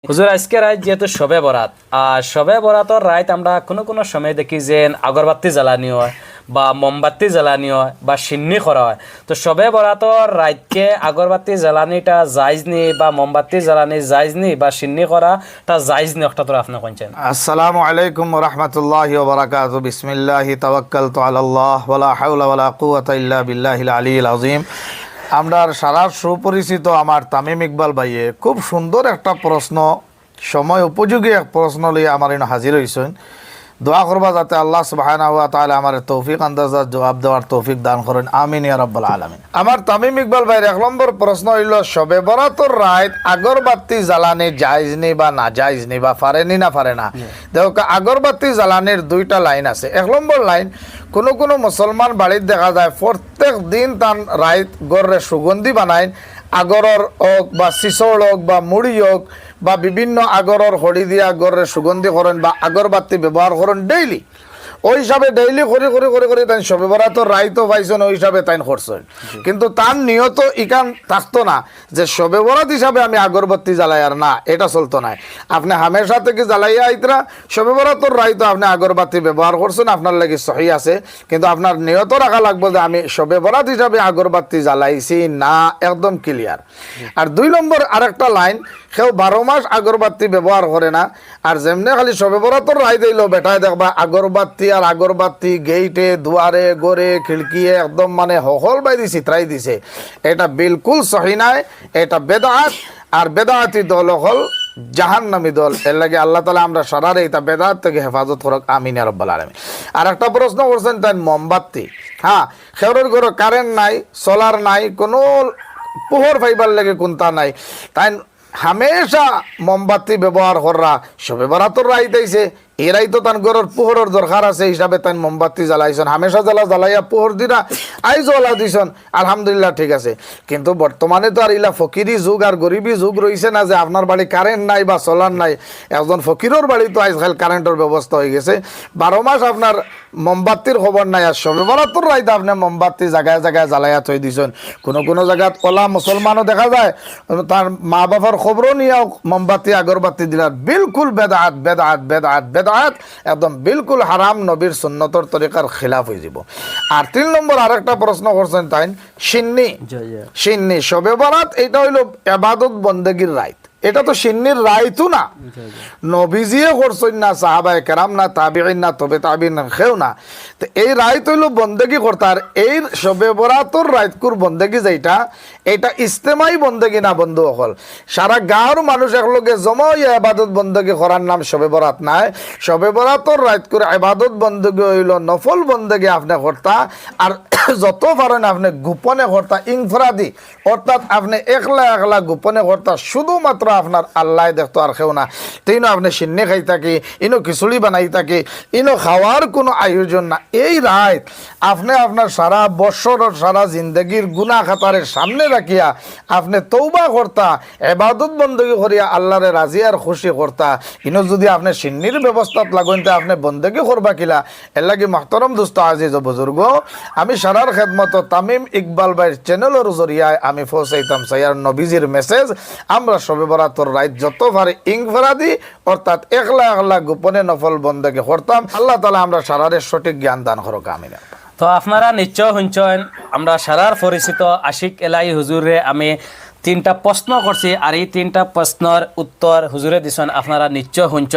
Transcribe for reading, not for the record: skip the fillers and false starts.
হুজুর আজকে রাত যেহেতু শবে বরাত, আর শবে বরাতর রাত আমরা কোনো কোনো সময় দেখি যে আগরবাতি জ্বালানি হয় বা মোমবাতি জ্বালানি হয় বা সিন্নি করা হয়। তো শবে বরাতর রাতকে আগরবাতি জ্বালানিটা জায়জ নি বা মোমবাতি জ্বালানি জায়জ নি বা সিন্নি করাটা জায়জ নি, একটা তো আপনি কোনছেন? আসসালামু আলাইকুম ওয়া রাহমাতুল্লাহি ওয়া বারাকাতুহু। বিসমিল্লাহি তাওয়াক্কালতু আলাল্লাহ ওয়ালা হাওলা ওয়ালা কুওয়াতা ইল্লা বিল্লাহিল আলিয়্যিল আযীম। আমরার সারা সুপরিচিত আমার তামিম ইকবাল ভাইয়ে খুব সুন্দর একটা প্রশ্ন, সময় উপযোগী এক প্রশ্ন লইয়া আমার এনে হাজির হইছেন। দোয়া করবা যাতে আল্লাহ সুবহানাহু ওয়া তাআলা আমার তৌফিক আন্দাজা জবাব দেওয়ার তৌফিক দান করেন, আমিন ইয়া রাব্বাল আলামিন। আমার তামিম ইকবাল ভাইয়ের এক নম্বর প্রশ্ন হইল, শবে বরাতর রাত আগরবাতি জ্বালানি জায়েজ নি বা না জায়েজ নি বা পারেনি না পারে না? দেখো, আগরবাতি জ্বালানির দুইটা লাইন আছে। এক নম্বর লাইন, কোনো কোনো মুসলমান বাড়ির দেখা যায় প্রত্যেক দিন তার রাত গড়ে সুগন্ধি বানায়, আগরর হোক বা শিশর হোক বা মুড়ি হোক বা বিভিন্ন আগরর হড়ি দিয়া গড়ে সুগন্ধি করেন বা আগরবাতি ব্যবহার করেন ডেইলি। ওই হিসাবে ডেইলি করে করে করে করে তাই শবে বরাতর রাইতো পাইছেন, ওই হিসাবে তাই করছেন। কিন্তু তার নিয়ত ইকান থাকতো না যে শবে বরাত হিসাবে আমি আগরবাতি জ্বালাই, আর না, এটা চলতো না। আপনি হামেশা থেকে জ্বালাইয়া আইতরা, শবে বরাতর রাইতো আপনি আগরবাতি ব্যবহার করছেন, আপনার লাগে সহি আছে, কিন্তু আপনার নিয়ত রাখা লাগবে যে আমি শবে বরাত হিসাবে আগরবাতি জ্বালাইছি না, একদম ক্লিয়ার। আর দুই নম্বর আরেকটা লাইন, কেউ 12 মাস আগরবাতি ব্যবহার করে না, আর যেমনি খালি শবে বরাতর রাই দিল বেটায় দেখবা আগরবাতি আর আগরবাতি গেইটে দুয়ারে গড়ে খিড়কিয়ে একদম মানে হকল বাইদি চিত্রাই দিছে। এটা বিলকুল সহি নাই, এটা বেদাত। আর বেদাতি দল হল জাহান্নামী দল। এর লাগে আল্লাহ তাআলা আমরা সারারে এটা বেদাত থেকে হেফাজত করক, আমিন ইয়া রাব্বাল আলামিন। আর একটা প্রশ্ন করছেন তাই মোমবাতি, হ্যাঁ, খেউরের ঘরে কারেন্ট নাই, সোলার নাই, কোনো পোহর ফাইবার লাগে কোনটা নাই, তাই হামেশা মোমবাতি ব্যবহার করা। শবে বরাতর রাইত আইছে, এরাই তো তার ঘরের পোহরের দরকার আছে হিসাবে তাই মোমবাতি জ্বালাইছেন, হামেশা জ্বালাইয়া পোহর দিরা আই জ্বলা দিছেন, আলহামদুলিল্লাহ, ঠিক আছে। কিন্তু বর্তমানে তো আর ইলা ফকিরি যুগ আর গরিবী যুগ রয়েছে না যে আপনার বাড়ি কারেন্ট নাই বা সোলার নাই। একজন ফকিরের বাড়ি তো আজকাল কারেন্টের ব্যবস্থা হয়ে গেছে, 12 মাস আপনার মোমবাতির খবর নাই। আর শবে বরাতর রাইতে আপনি মোমবাতি জায়গায় জায়গায় জ্বালাইয়া থই দিছেন। কোনো কোনো জায়গায় ওলা মুসলমানও দেখা যায় তার মা বাবার খবরও নিয়েও মোমবাতি আগরবাতি দিলার, বিলকুল বেদাত বেদাত বেদাত বেদাত, একদম বিলকুল হারাম, নবীর সুন্নতর তরিকার খিলাফ হয়ে যাব। আর 3 নম্বর আরেকটা প্রশ্ন করছেন তাই সিন্নি। সিন্নি শবে বরাত এটা হইল ইবাদত বন্দেগীর রাত, এটা তো সিন্নির রাইতও না, নবীজিয়ে করছেন না, সাহাবায়ে কেরাম না, তাবিঈন না, তবে তাবিঈন না, কেউ না। তো এই রাইত হইল বন্দেগী করতে। আর এই শবে বরাতর রাইতকুর বন্দেগী যেটা, এটা ইস্তেমাই বন্দেগী না বন্ধু সকল। সারা গাঁৱৰ মানুষ একলগে জমা ইবাদত বন্দেগী করার নাম শবে বরাত নাই। শবে বরাতর রাইতকুর ইবাদত বন্দেগী হইল নফল বন্দেগী আপনি করতা। আর যত পারেন আপনি গোপনে করতা, ইনফরাদি, অর্থাৎ আপনি একলা একলা গোপনে করতা, শুধুমাত্র আপনার আল্লাহ দেখতো আর কেউ না। তিনও আপনি সিন্নি খাই থাকি, ইনো খিচুড়ি বানাই থাকি, ইনো খাওয়ার কোনো আয়োজন না। এই রাত আপনি আপনার সারা বছর সারা জিন্দগির গুনাহ খাতারের সামনে রাখিয়া আপনি তৌবা করতা, ইবাদত বন্দেগী করিয়া আল্লাহরে রাজি আর খুশি করতা। ইনো যদি আপনি সিন্নির ব্যবস্থাত লাগুনতে আপনি বন্দেগী করবা কিলা? এর লাগি মাহতরম দোস্ত আজিজ ও বুজুর্গ, আমি সারার খেদমত তামিম ইকবাল ভাইয়ের চ্যানেলের জরিয়ায় আমি পৌঁছাইতাম সাইয়ার নবীজির মেসেজ। আমরা শবে বরাতর রাত যত পারি ইনফরাদি, অর্থাৎ একলা একলা গোপনে নফল বন্দেগী করতাম। আল্লাহ তাআলা আমরা সারারের সঠিক জ্ঞান দান করুক, আমিন। তো আপনারা নিশ্চয় শুনছেন, আমরা সারার পরিচিত আশিক এলাই হুজুরে আমি 3টা প্রশ্ন করছি, আর এই 3টা প্রশ্নের উত্তর হুজুরে দিছেন, আপনারা নিশ্চয় শুনছেন।